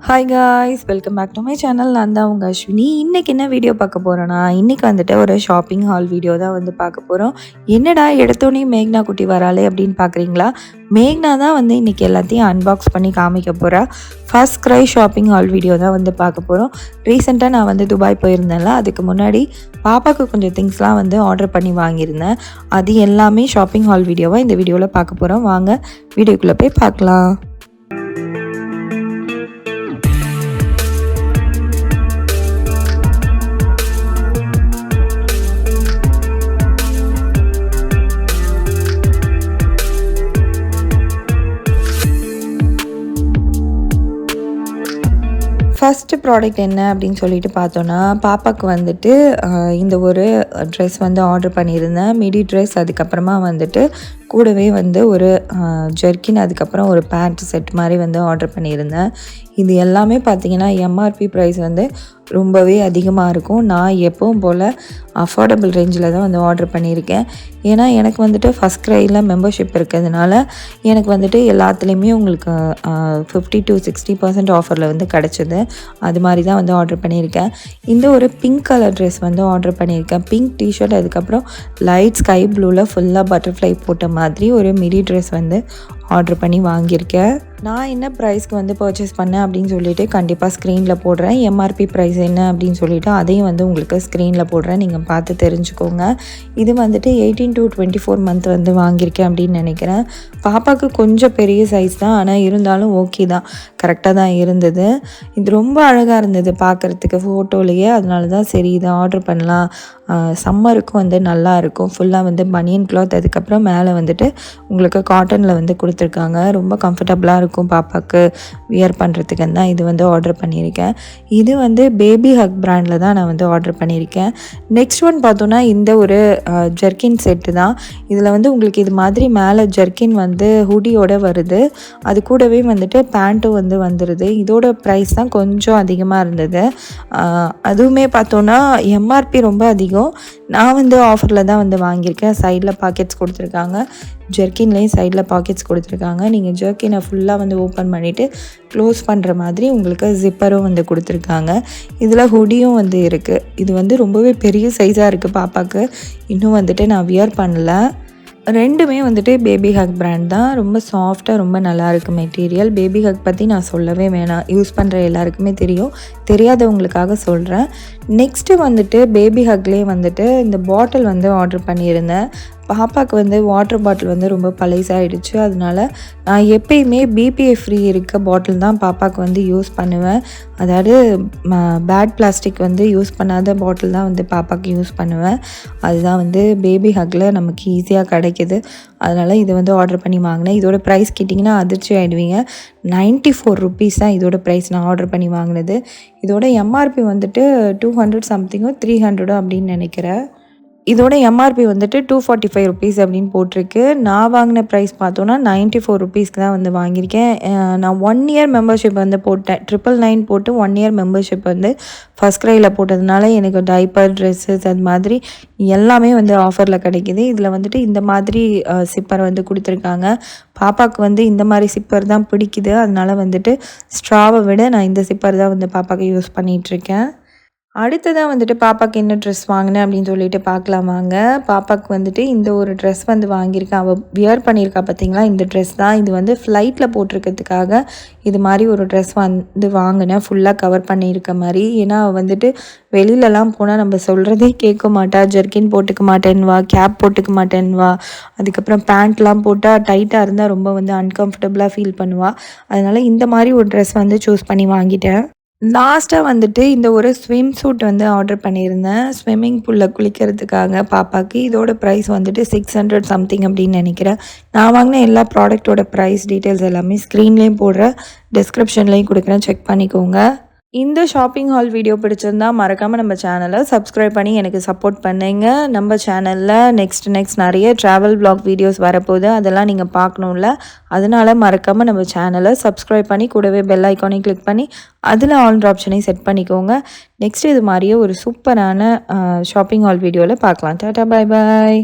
Hi guys, welcome back to my channel. நான் தான் உங்கள் அஸ்வினி. இன்றைக்கி என்ன வீடியோ பார்க்க போகிறோன்னா, இன்றைக்கி வந்துட்டு ஒரு ஷாப்பிங் ஹால் வீடியோ தான் வந்து பார்க்க போகிறோம். என்னடா எடுத்தோன்னே மேக்னா குட்டி வராளே அப்படின்னு பார்க்குறீங்களா? மேக்னா தான் வந்து இன்றைக்கி எல்லாத்தையும் அன்பாக்ஸ் பண்ணி காமிக்க போகிறா. First cry shopping hall video தான் வந்து பார்க்க போகிறோம். ரீசெண்டாக நான் வந்து துபாய் போயிருந்தேன்ல, அதுக்கு முன்னாடி பாப்பாவுக்கு கொஞ்சம் திங்ஸ்லாம் வந்து ஆர்டர் பண்ணி வாங்கியிருந்தேன். அது எல்லாமே ஷாப்பிங் ஹால் வீடியோவாக இந்த வீடியோவில் பார்க்க போகிறோம். வாங்க வீடியோக்குள்ளே போய் பார்க்கலாம். ஃபஸ்ட்டு ப்ராடக்ட் என்ன அப்படின்னு சொல்லிட்டு பார்த்தோன்னா, பாப்பாவுக்கு வந்துட்டு இந்த ஒரு ட்ரெஸ் வந்து ஆர்டர் பண்ணியிருந்தேன். மிடி ட்ரெஸ், அதுக்கப்புறமா வந்துட்டு கூடவே வந்து ஒரு ஜெர்கின், அதுக்கப்புறம் ஒரு பேண்ட் செட் மாதிரி வந்து ஆர்டர் பண்ணியிருந்தேன். இது எல்லாமே பார்த்திங்கன்னா எம்ஆர்பி ப்ரைஸ் வந்து ரொம்பவே அதிகமாக இருக்கும். நான் எப்பவும் போல் அஃபோர்டபுள் ரேஞ்சில் தான் வந்து ஆர்டர் பண்ணியிருக்கேன். ஏன்னா எனக்கு வந்துட்டு ஃபஸ்ட் க்ரையில் மெம்பர்ஷிப் இருக்கிறதுனால எனக்கு வந்துட்டு எல்லாத்துலேயுமே உங்களுக்கு 50 to 60% ஆஃபரில் வந்து கிடச்சிது. அது மாதிரி தான் வந்து ஆர்டர் பண்ணியிருக்கேன். இந்த ஒரு பிங்க் கலர் ட்ரெஸ் வந்து ஆர்டர் பண்ணியிருக்கேன். பிங்க் டிஷர்ட், அதுக்கப்புறம் லைட் ஸ்கை ப்ளூவில் ஃபுல்லாக பட்டர்ஃப்ளை போட்ட மாதிரி ஒரு மிடி ட்ரெஸ் வந்து ஆர்டர் பண்ணி வாங்கியிருக்கேன். நான் என்ன ப்ரைஸ்க்கு வந்து பர்ச்சேஸ் பண்ணேன் அப்படின்னு சொல்லிட்டு கண்டிப்பாக ஸ்க்ரீனில் போடுறேன். எம்ஆர்பி ப்ரைஸ் என்ன அப்படின்னு சொல்லிவிட்டு அதையும் வந்து உங்களுக்கு ஸ்க்ரீனில் போடுறேன், நீங்கள் பார்த்து தெரிஞ்சுக்கோங்க. இது வந்துட்டு 18 to 24 மந்த் வந்து வாங்கியிருக்கேன் அப்படின்னு நினைக்கிறேன். பாப்பாவுக்கு கொஞ்சம் பெரிய சைஸ் தான், ஆனால் இருந்தாலும் ஓகே தான், கரெக்டாக தான் இருந்தது. இது ரொம்ப அழகாக இருந்தது பார்க்குறதுக்கு ஃபோட்டோலேயே. அதனால தான் சரி இதை ஆர்டர் பண்ணலாம், சம்மருக்கும் வந்து நல்லா இருக்கும். ஃபுல்லாக வந்து பனியன் கிளாத், அதுக்கப்புறம் மேலே வந்துட்டு உங்களுக்கு காட்டனில் வந்து கொடுத்துருக்காங்க. ரொம்ப கம்ஃபர்டபுளாக இருக்கும் பாப்பாவுக்கு வியர் பண்ணுறதுக்குன்னு தான் இது வந்து ஆர்டர் பண்ணியிருக்கேன். இது வந்து பேபி ஹக் பிராண்டில் தான் நான் வந்து ஆர்டர் பண்ணியிருக்கேன். நெக்ஸ்ட் ஒன் பார்த்தோன்னா இந்த ஒரு ஜெர்கின் செட்டு தான். இதில் வந்து உங்களுக்கு இது மாதிரி மேலே ஜெர்கின் வந்து ஹூடியோட வருது, அது கூடவே வந்துட்டு பேண்ட்டும் வந்து வந்துடுது. இதோட ப்ரைஸ் தான் கொஞ்சம் அதிகமாக இருந்தது. அதுவுமே பார்த்தோன்னா எம்ஆர்பி ரொம்ப அதிகம். நான் வந்து ஆஃபரில் தான் வந்து வாங்கியிருக்கேன். சைடில் பாக்கெட்ஸ் கொடுத்துருக்காங்க, ஜெர்கின்லேயும் சைடில் பாக்கெட்ஸ் கொடுத்துருக்காங்க. நீங்கள் ஜெர்கினை ஃபுல்லாக வந்து ஓப்பன் பண்ணிவிட்டு க்ளோஸ் பண்ணுற மாதிரி உங்களுக்கு ஜிப்பரும் வந்து கொடுத்துருக்காங்க. இதில் ஹுடியும் வந்து இருக்குது. இது வந்து ரொம்பவே பெரிய சைஸாக இருக்குது பாப்பாவுக்கு. இன்னும் வந்துட்டு நான் வியர் பண்ணல. ரெண்டுமே வந்துட்டு பேபி ஹக் பிராண்ட் தான். ரொம்ப சாஃப்டாக, ரொம்ப நல்லாயிருக்கு மெட்டீரியல். பேபி ஹக் பற்றி நான் சொல்லவே வேணாம், யூஸ் பண்ணுற எல்லாருக்குமே தெரியும். தெரியாதவங்களுக்காக சொல்கிறேன். நெக்ஸ்ட்டு வந்துட்டு பேபி ஹக்லேயே வந்துட்டு இந்த பாட்டில் வந்து ஆர்டர் பண்ணியிருந்தேன். பாப்பாவுக்கு வந்து வாட்டர் பாட்டில் வந்து ரொம்ப பழசாயிடுச்சு. அதனால நான் எப்பயுமே பிபிஏ ஃப்ரீ இருக்க பாட்டில் தான் பாப்பாவுக்கு வந்து யூஸ் பண்ணுவேன். அதாவது பேட் பிளாஸ்டிக் வந்து யூஸ் பண்ணாத பாட்டில் தான் வந்து பாப்பாவுக்கு யூஸ் பண்ணுவேன். அதுதான் வந்து பேபி ஹக்கில் நமக்கு ஈஸியாக கிடைக்கிது. அதனால் இது வந்து ஆர்டர் பண்ணி வாங்கினேன். இதோட ப்ரைஸ் கேட்டிங்கன்னா அதிர்ச்சி ஆகிடுவீங்க. 94 rupees தான் இதோட ப்ரைஸ் நான் ஆர்டர் பண்ணி வாங்கினது. இதோட எம்ஆர்பி வந்துட்டு 200 சம்திங்கோ 300 அப்படின்னு நினைக்கிறேன். இதோட எம்ஆர்பி வந்துட்டு 245 rupees அப்படின்னு போட்டிருக்கு. நான் வாங்கின ப்ரைஸ் பார்த்தோன்னா 94 rupeesக்கு தான் வந்து வாங்கியிருக்கேன். நான் 1 year மெம்பர்ஷிப் வந்து போட்டேன். 999 போட்டு 1 year மெம்பர்ஷிப் வந்து ஃபஸ்ட் க்ரையில் போட்டதுனால எனக்கு டைப்பர், ட்ரெஸ்ஸஸ் அது மாதிரி எல்லாமே வந்து ஆஃபரில் கிடைக்கிது. இதில் வந்துட்டு இந்த மாதிரி சிப்பர் வந்து கொடுத்துருக்காங்க. பாப்பாவுக்கு வந்து இந்த மாதிரி சிப்பர் தான் பிடிக்குது. அதனால் வந்துட்டு ஸ்ட்ராவை விட நான் இந்த சிப்பர் தான் வந்து பாப்பாவுக்கு யூஸ் பண்ணிகிட்ருக்கேன். அடுத்ததாக வந்துட்டு பாப்பாவுக்கு என்ன ட்ரெஸ் வாங்கினேன் அப்படின்னு சொல்லிட்டு பார்க்கலாமாங்க. பாப்பாவுக்கு வந்துட்டு இந்த ஒரு ட்ரெஸ் வந்து வாங்கியிருக்கேன். அவள் வியர் பண்ணியிருக்கா பார்த்தீங்களா, இந்த ட்ரெஸ் தான். இது வந்து ஃப்ளைட்டில் போட்டிருக்கிறதுக்காக இது மாதிரி ஒரு ட்ரெஸ் வந்து வாங்கினேன், ஃபுல்லாக கவர் பண்ணியிருக்க மாதிரி. ஏன்னா அவள் வந்துட்டு வெளியிலலாம் போனால் நம்ம சொல்கிறதே கேட்க மாட்டா. ஜெர்கின் போட்டுக்க மாட்டேன்வா, கேப் போட்டுக்க மாட்டேன்வா, அதுக்கப்புறம் பேண்ட்லாம் போட்டால் டைட்டாக இருந்தால் ரொம்ப வந்து அன்கம்ஃபர்டபுளாக ஃபீல் பண்ணுவாள். அதனால் இந்த மாதிரி ஒரு ட்ரெஸ் வந்து சூஸ் பண்ணி வாங்கிட்டேன். லாஸ்ட்டாக வந்துட்டு இந்த ஒரு ஸ்விம் சூட் வந்து ஆர்டர் பண்ணியிருந்தேன், ஸ்விம்மிங் பூலில் குளிக்கிறதுக்காக பாப்பாவுக்கு. இதோட ப்ரைஸ் வந்துட்டு 600 சம்திங் அப்படின்னு நினைக்கிறேன். நான் வாங்கின எல்லா ப்ராடக்ட்டோட ப்ரைஸ் டீட்டெயில்ஸ் எல்லாமே ஸ்க்ரீன்லேயும் போடுறேன், டிஸ்கிரிப்ஷன்லேயும் கொடுக்குறேன், செக் பண்ணிக்கோங்க. இந்த ஷாப்பிங் ஹால் வீடியோ பிடிச்சிருந்தா மறக்காமல் நம்ம சேனலை சப்ஸ்கிரைப் பண்ணி எனக்கு சப்போர்ட் பண்ணுங்க. நம்ம சேனலில் நெக்ஸ்ட் நிறைய ட்ராவல் vlog வீடியோஸ் வரப்போகுது, அதெல்லாம் நீங்கள் பார்க்கணும்ல. அதனால் மறக்காமல் நம்ம சேனலை சப்ஸ்கிரைப் பண்ணி கூடவே பெல் ஐக்கானையும் கிளிக் பண்ணி அதில் ஆல் ஆப்ஷனையும் செட் பண்ணிக்கோங்க. நெக்ஸ்ட் இது மாதிரியே ஒரு சூப்பரான ஷாப்பிங் ஹால் வீடியோவில் பார்க்கலாம். டாடா, பாய் பாய்.